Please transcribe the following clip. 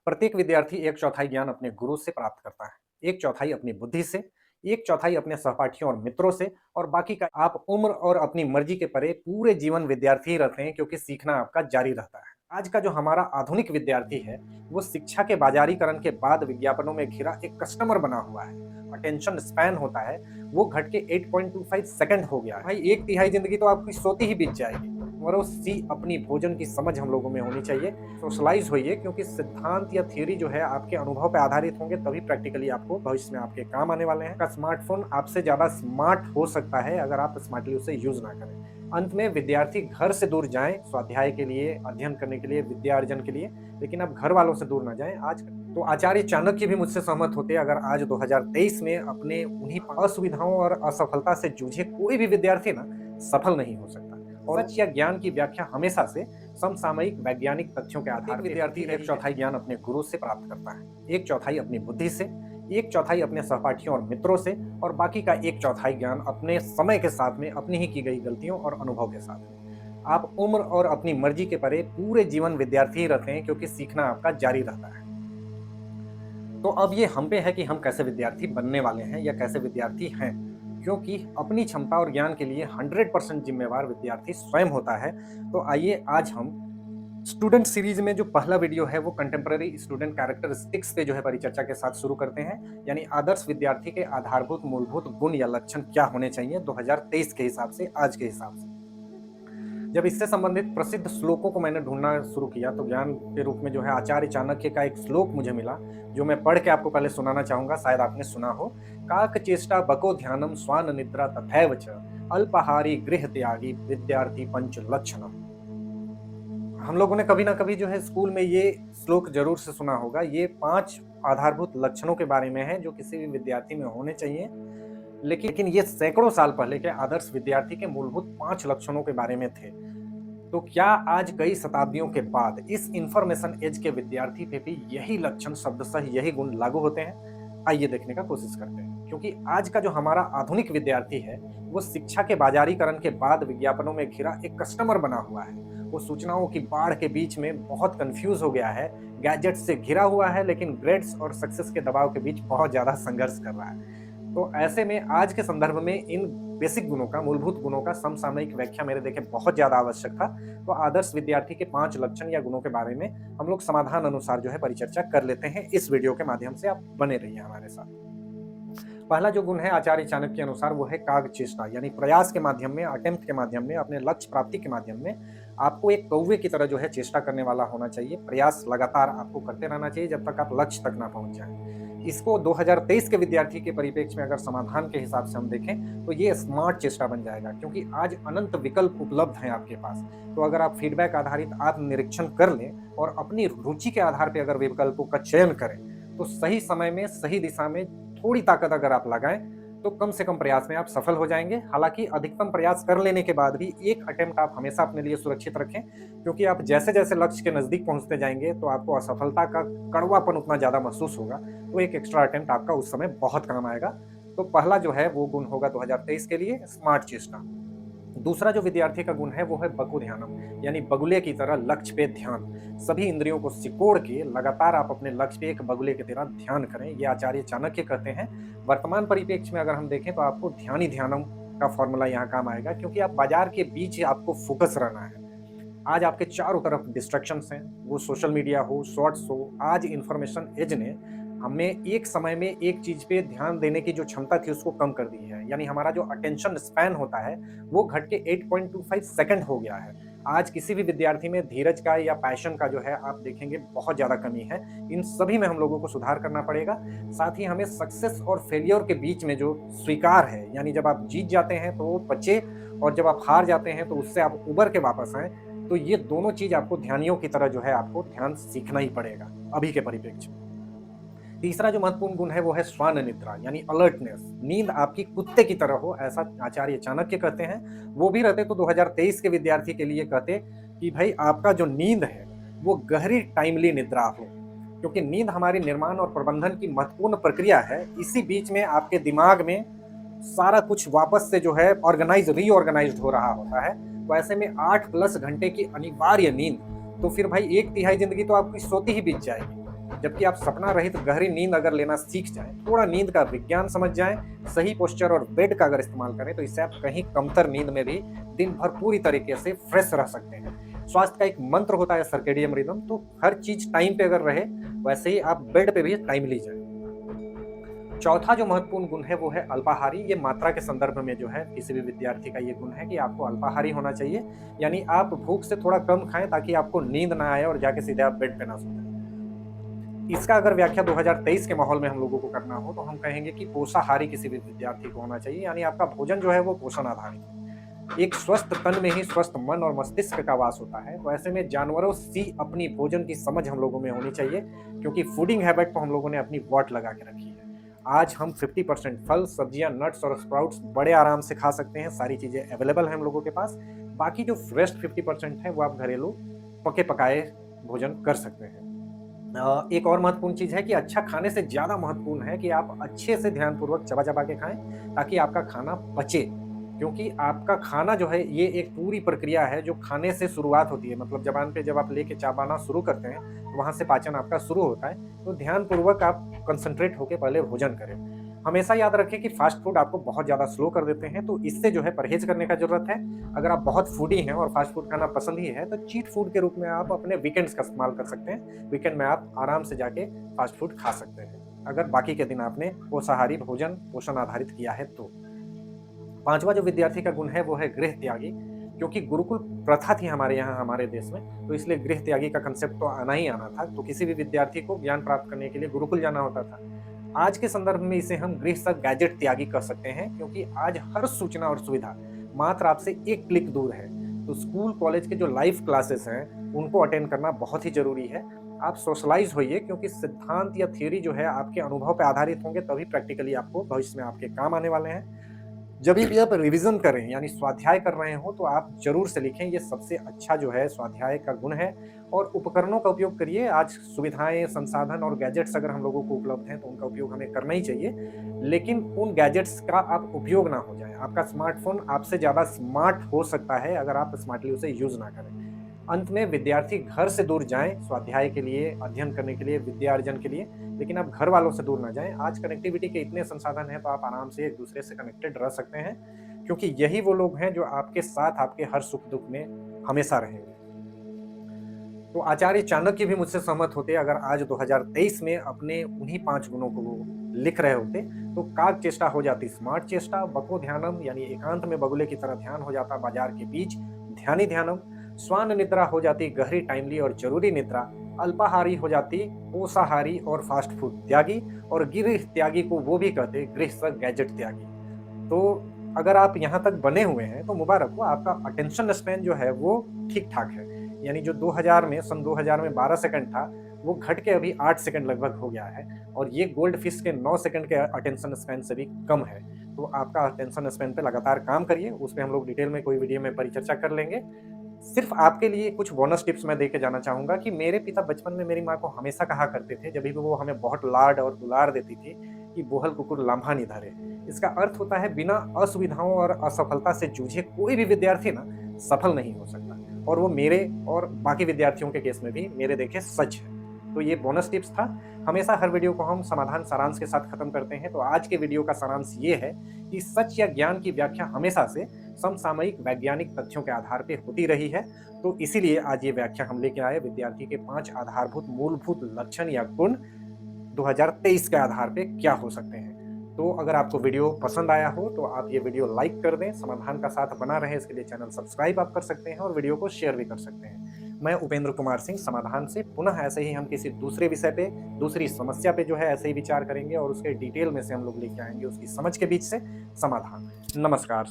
प्रत्येक विद्यार्थी एक चौथाई ज्ञान अपने गुरु से प्राप्त करता है, एक चौथाई अपनी बुद्धि से, एक चौथाई अपने सहपाठियों और मित्रों से और बाकी का आप उम्र और अपनी मर्जी के परे पूरे जीवन विद्यार्थी ही रहते हैं क्योंकि सीखना आपका जारी रहता है। आज का जो हमारा आधुनिक विद्यार्थी है, वो शिक्षा के बाजारीकरण के बाद विज्ञापनों में घिरा एक कस्टमर बना हुआ है। अटेंशन स्पैन होता है, वो घट के 8.25 सेकंड हो गया है। भाई एक तिहाई जिंदगी तो आपकी सोती ही बीत जाएगी। और सी अपनी भोजन की समझ हम लोगों में होनी चाहिए। सोशलाइज होइए क्योंकि सिद्धांत या थ्योरी जो है आपके अनुभव पे आधारित होंगे, तभी प्रैक्टिकली आपको भविष्य में आपके काम आने वाले हैं। का स्मार्टफोन आपसे ज्यादा स्मार्ट हो सकता है अगर आप स्मार्टली उसे यूज ना करें। अंत में विद्यार्थी घर से दूर जाएं स्वाध्याय के लिए, अध्ययन करने के लिए, विद्या अर्जन के लिए, लेकिन अब घर वालों से दूर ना जाएं। आज तो आचार्य चाणक्य भी मुझससे सहमत होते हैं। अगर आज 2023 में अपने उन्हीं असुविधाओं और असफलता से जूझे कोई भी विद्यार्थी ना सफल नहीं हो सकता। और सच या ज्ञान की व्याख्या हमेशा से समसामयिक वैज्ञानिक तथ्यों के आधार पर विद्यार्थी एक चौथाई ज्ञान अपने गुरु से प्राप्त करता है, एक चौथाई अपनी बुद्धि से, एक चौथाई अपने सहपाठियों और मित्रों से और बाकी का एक चौथाई ज्ञान अपने समय के साथ में अपनी ही की गई गलतियों और अनुभव के साथ में। आप उम्र और अपनी मर्जी के परे पूरे जीवन विद्यार्थी ही रहते हैं क्योंकि सीखना आपका जारी रहता है। तो अब ये हम पे है कि हम कैसे विद्यार्थी बनने वाले हैं या कैसे विद्यार्थी हैं, क्योंकि अपनी क्षमता और ज्ञान के लिए 100% जिम्मेवार विद्यार्थी स्वयं होता है। तो आइए आज हम स्टूडेंट सीरीज में जो पहला वीडियो है वो कंटेम्पररी स्टूडेंट कैरेक्टरिस्टिक्स पे जो है परिचर्चा के साथ शुरू करते हैं, यानी आदर्श विद्यार्थी के आधारभूत मूलभूत गुण या लक्षण क्या होने चाहिए 2023 के हिसाब से, आज के हिसाब से। जब इससे संबंधित प्रसिद्ध श्लोकों को मैंने ढूंढना शुरू किया तो ज्ञान के रूप में जो है आचार्य चाणक्य का एक श्लोक मुझे मिला, जो मैं पढ़ के आपको पहले सुनाना चाहूंगा, शायद आपने सुना हो। काक चेष्टा बको ध्यानम स्वान निद्रा तथैव च अल्पाहारी गृह त्यागी विद्यार्थी पंच लक्षणम। हम लोगों ने कभी ना कभी जो है स्कूल में ये श्लोक जरूर से सुना होगा। ये 5 आधारभूत लक्षणों के बारे में है जो किसी भी विद्यार्थी में होने चाहिए, लेकिन ये सैकड़ों साल पहले के आदर्श विद्यार्थी के मूलभूत 5 लक्षणों के बारे में थे। तो क्या आज कई शताब्दियों के बाद इस इंफॉर्मेशन एज के विद्यार्थी पे भी यही लक्षण शब्दशः यही गुण लागू होते हैं? आइए देखने का कोशिश करते हैं। क्योंकि आज का जो हमारा आधुनिक विद्यार्थी है, वो शिक्षा के बाजारीकरण के बाद विज्ञापनों में घिरा एक कस्टमर बना हुआ है। वो सूचनाओं की बाढ़ के बीच में बहुत कंफ्यूज हो गया है, गैजेट से घिरा हुआ है, लेकिन ग्रेड्स और सक्सेस के दबाव के बीच बहुत ज्यादा संघर्ष कर रहा है। तो ऐसे में आज के संदर्भ में इन बेसिक गुणों का, मूलभूत गुणों का समसामयिक व्याख्या मेरे देखे बहुत ज्यादा आवश्यक था। तो आदर्श विद्यार्थी के 5 लक्षण या गुणों के बारे में हम लोग समाधान अनुसार जो है परिचर्चा कर लेते हैं। इस वीडियो के माध्यम से आप बने रहिए हमारे साथ। पहला जो गुण है आचार्य चाणक्य के अनुसार वो है काग चेष्टा, यानी प्रयास के माध्यम में, अटेम्प्ट के माध्यम में, अपने लक्ष्य प्राप्ति के माध्यम में आपको एक कौवे की तरह जो है चेष्टा करने वाला होना चाहिए। प्रयास लगातार आपको करते रहना चाहिए जब तक आप लक्ष्य तक ना पहुंच जाए। इसको 2023 के विद्यार्थी के परिप्रेक्ष्य में अगर समाधान के हिसाब से हम देखें तो ये स्मार्ट चेष्टा बन जाएगा, क्योंकि आज अनंत विकल्प उपलब्ध हैं आपके पास। तो अगर आप फीडबैक आधारित आत्मनिरीक्षण कर लें और अपनी रुचि के आधार पर अगर विकल्पों का चयन करें तो सही समय में, सही दिशा में थोड़ी ताकत अगर आप लगाएं तो कम से कम प्रयास में आप सफल हो जाएंगे। हालांकि अधिकतम प्रयास कर लेने के बाद भी एक अटेम्प्ट आप हमेशा अपने लिए सुरक्षित रखें, क्योंकि आप जैसे जैसे लक्ष्य के नजदीक पहुंचते जाएंगे तो आपको असफलता का कड़वापन उतना ज्यादा महसूस होगा। तो एक एक्स्ट्रा अटेम्प्ट आपका उस समय बहुत काम आएगा। तो पहला जो है वो गुण होगा 2023 के लिए स्मार्ट चेष्टा। दूसरा जो विद्यार्थी का गुण है वो है बकु ध्यानम, यानी बगुले की तरह लक्ष्य पे ध्यान। सभी इंद्रियों को सिकोड़ के लगातार आप अपने लक्ष्य पे एक बगुले की तरह ध्यान करें। ये आचार्य चाणक्य कहते हैं। वर्तमान परिप्रेक्ष्य में अगर हम देखें तो आपको ध्यान ही ध्यानम का फॉर्मूला यहाँ काम आएगा, क्योंकि आप बाजार के बीच आपको फोकस रहना है। आज आपके चारों तरफ डिस्ट्रैक्शंस हैं, वो सोशल मीडिया हो, शॉर्ट्स हो। आज इंफॉर्मेशन एज ने हमें एक समय में एक चीज पे ध्यान देने की जो क्षमता थी उसको कम कर दी है, यानी हमारा जो अटेंशन स्पैन होता है वो घट के 8.25 सेकंड हो गया है। आज किसी भी विद्यार्थी में धीरज का या पैशन का जो है आप देखेंगे बहुत ज्यादा कमी है। इन सभी में हम लोगों को सुधार करना पड़ेगा। साथ ही हमें सक्सेस और फेलियर के बीच में जो स्वीकार है, यानी जब आप जीत जाते हैं तो वो बचे, और जब आप हार जाते हैं तो उससे आप उबर के वापस आए। तो ये दोनों चीज आपको ध्यानियों की तरह जो है आपको ध्यान सीखना ही पड़ेगा अभी के परिप्रेक्ष्य में। तीसरा जो महत्वपूर्ण गुण है वो है श्वान निद्रा, यानी अलर्टनेस। नींद आपकी कुत्ते की तरह हो, ऐसा आचार्य चाणक्य कहते हैं। वो भी रहते तो 2023 के विद्यार्थी के लिए कहते कि भाई आपका जो नींद है वो गहरी टाइमली निद्रा हो, क्योंकि नींद हमारी निर्माण और प्रबंधन की महत्वपूर्ण प्रक्रिया है। इसी बीच में आपके दिमाग में सारा कुछ वापस से जो है रीऑर्गेनाइज हो रहा होता है। तो ऐसे में 8+ घंटे की अनिवार्य नींद, तो फिर भाई एक तिहाई जिंदगी तो आपकी सोती ही बीत जाएगी। जबकि आप सपना रहित गहरी नींद अगर लेना सीख जाएँ, थोड़ा नींद का विज्ञान समझ जाएँ, सही पोस्चर और बेड का अगर इस्तेमाल करें, तो इससे आप कहीं कमतर नींद में भी दिन भर पूरी तरीके से फ्रेश रह सकते हैं। स्वास्थ्य का एक मंत्र होता है सर्केडियन रिदम, तो हर चीज़ टाइम पे अगर रहे, वैसे ही आप बेड पे भी टाइमली जाएँ। चौथा जो महत्वपूर्ण गुण है वो है अल्पाहारी। ये मात्रा के संदर्भ में जो है किसी भी विद्यार्थी का ये गुण है कि आपको अल्पाहारी होना चाहिए, यानी आप भूख से थोड़ा कम खाएं ताकि आपको नींद ना आए और जाके सीधे आप बेड पे ना सो जाएं। इसका अगर व्याख्या 2023 के माहौल में हम लोगों को करना हो तो हम कहेंगे कि पोषाहारी किसी भी विद्यार्थी को होना चाहिए, यानी आपका भोजन जो है वो पोषण आधारित है। एक स्वस्थ तन में ही स्वस्थ मन और मस्तिष्क का वास होता है, तो ऐसे में जानवरों सी अपनी भोजन की समझ हम लोगों में होनी चाहिए, क्योंकि फूडिंग हैबिट तो हम लोगों ने अपनी वॉट लगा के रखी है। आज हम 50% फल, सब्जियां, नट्स और स्प्राउट्स बड़े आराम से खा सकते हैं, सारी चीज़ें अवेलेबल हैं हम लोगों के पास। बाकी जो फ्रेश 50% है वो आप घरेलू पके पकाए भोजन कर सकते हैं। एक और महत्वपूर्ण चीज़ है कि अच्छा खाने से ज़्यादा महत्वपूर्ण है कि आप अच्छे से ध्यानपूर्वक चबा-चबा के खाएँ, ताकि आपका खाना पचे। क्योंकि आपका खाना जो है ये एक पूरी प्रक्रिया है जो खाने से शुरुआत होती है, मतलब ज़बान पे जब आप लेके चबाना शुरू करते हैं, तो वहाँ से पाचन आपका शुरू होता है। तो ध्यानपूर्वक आप कंसंट्रेट होके पहले भोजन करें। हमेशा याद रखें कि फ़ास्ट फूड आपको बहुत ज़्यादा स्लो कर देते हैं, तो इससे जो है परहेज़ करने का ज़रूरत है। अगर आप बहुत फूडी हैं और फ़ास्ट फूड खाना पसंद ही है, तो चीट फूड के रूप में आप अपने वीकेंड्स का इस्तेमाल कर सकते हैं। वीकेंड में आप आराम से जाके फ़ास्ट फूड खा सकते हैं, अगर बाकी के दिन आपने पोषाहारी भोजन, पोषण आधारित किया है तो। पाँचवा जो विद्यार्थी का गुण है वो है गृह त्यागी। क्योंकि गुरुकुल प्रथा थी हमारे यहाँ, हमारे देश में, तो इसलिए गृह त्यागी का कंसेप्ट तो आना ही आना था। तो किसी भी विद्यार्थी को ज्ञान प्राप्त करने के लिए गुरुकुल जाना होता था। आज के संदर्भ में इसे हम गृह से गैजेट त्यागी कर सकते हैं, क्योंकि आज हर सूचना और सुविधा मात्र आपसे एक क्लिक दूर है। तो स्कूल कॉलेज के जो लाइव क्लासेस हैं उनको अटेंड करना बहुत ही जरूरी है। आप सोशलाइज होइए, क्योंकि सिद्धांत या थ्योरी जो है आपके अनुभव पर आधारित होंगे, तभी प्रैक्टिकली आपको भविष्य में आपके काम आने वाले हैं। जब भी आप रिवीजन करें यानी स्वाध्याय कर रहे हो, तो आप जरूर से लिखें, ये सबसे अच्छा जो है स्वाध्याय का गुण है। और उपकरणों का उपयोग करिए। आज सुविधाएं, संसाधन और गैजेट्स अगर हम लोगों को उपलब्ध हैं तो उनका उपयोग हमें करना ही चाहिए, लेकिन उन गैजेट्स का आप उपयोग ना हो जाए। आपका स्मार्टफोन आपसे ज़्यादा स्मार्ट हो सकता है अगर आप स्मार्टली उसे यूज़ ना करें। अंत में विद्यार्थी घर से दूर जाएं स्वाध्याय के लिए, अध्ययन करने के लिए, विद्या अर्जन के लिए, लेकिन आप घर वालों से दूर ना जाएं। आज कनेक्टिविटी के इतने संसाधन हैं, तो आप आराम से एक दूसरे से कनेक्टेड रह सकते हैं, क्योंकि यही वो लोग हैं जो आपके साथ आपके हर सुख दुख में हमेशा रहेंगे। तो आचार्य चाणक्य भी मुझसे सहमत होते, अगर आज 2023 में अपने उन्हीं 5 गुणों को वो लिख रहे होते, तो काग चेष्टा हो जाती स्मार्ट चेष्टा, बको ध्यानम यानी एकांत में बगुले की तरह ध्यान हो जाता बाजार के बीच ध्यानी ध्यानम, स्वान निद्रा हो जाती गहरी, टाइमली और जरूरी निद्रा, अल्पाहारी हो जाती पोषाहारी और फास्ट फूड त्यागी, और गृह त्यागी को वो भी कहते गृह से गैजेट त्यागी। तो अगर आप यहाँ तक बने हुए हैं तो मुबारक हो, आपका अटेंशन स्पैन जो है वो ठीक ठाक है। यानी जो 2000 में, सन 2000 में 12 सेकंड था, वो घट के अभी 8 सेकंड लगभग हो गया है, और ये गोल्ड फिश के 9 सेकंड के अटेंशन स्पैन से भी कम है। तो आपका अटेंशन स्पैन पे लगातार काम करिए, उस पे हम लोग डिटेल में कोई वीडियो में परिचर्चा कर लेंगे। सिर्फ आपके लिए कुछ बोनस टिप्स मैं देके जाना चाहूँगा कि मेरे पिता बचपन में मेरी माँ को हमेशा कहा करते थे, जब भी वो हमें बहुत लाड और दुलार देती थी, कि बोहल कुकुर लाम्हा नहीं धरे। इसका अर्थ होता है बिना असुविधाओं और असफलता से जूझे कोई भी विद्यार्थी ना सफल नहीं हो सकता, और वो मेरे और बाकी विद्यार्थियों के केस में भी मेरे देखे सच है। तो ये बोनस टिप्स था। हमेशा हर वीडियो को हम समाधान सारांश के साथ खत्म करते हैं, तो आज के वीडियो का सारांश ये है कि सच या ज्ञान की व्याख्या हमेशा से समसामयिक वैज्ञानिक तथ्यों के आधार पर होती रही है। तो इसीलिए आज ये व्याख्या हम लेके आए, विद्यार्थी के 5 आधारभूत मूलभूत लक्षण या गुण 2023 के आधार पे क्या हो सकते हैं। तो अगर आपको वीडियो पसंद आया हो तो आप ये वीडियो लाइक कर दें, समाधान का साथ बना रहे इसके लिए चैनल सब्सक्राइब आप कर सकते हैं, और वीडियो को शेयर भी कर सकते हैं। मैं उपेंद्र कुमार सिंह समाधान से पुनः ऐसे ही हम किसी दूसरे विषय पे, दूसरी समस्या पे जो है ऐसे ही विचार करेंगे, और उसके डिटेल में से हम लोग लेके आएंगे उसकी समझ के बीच से समाधान। नमस्कार।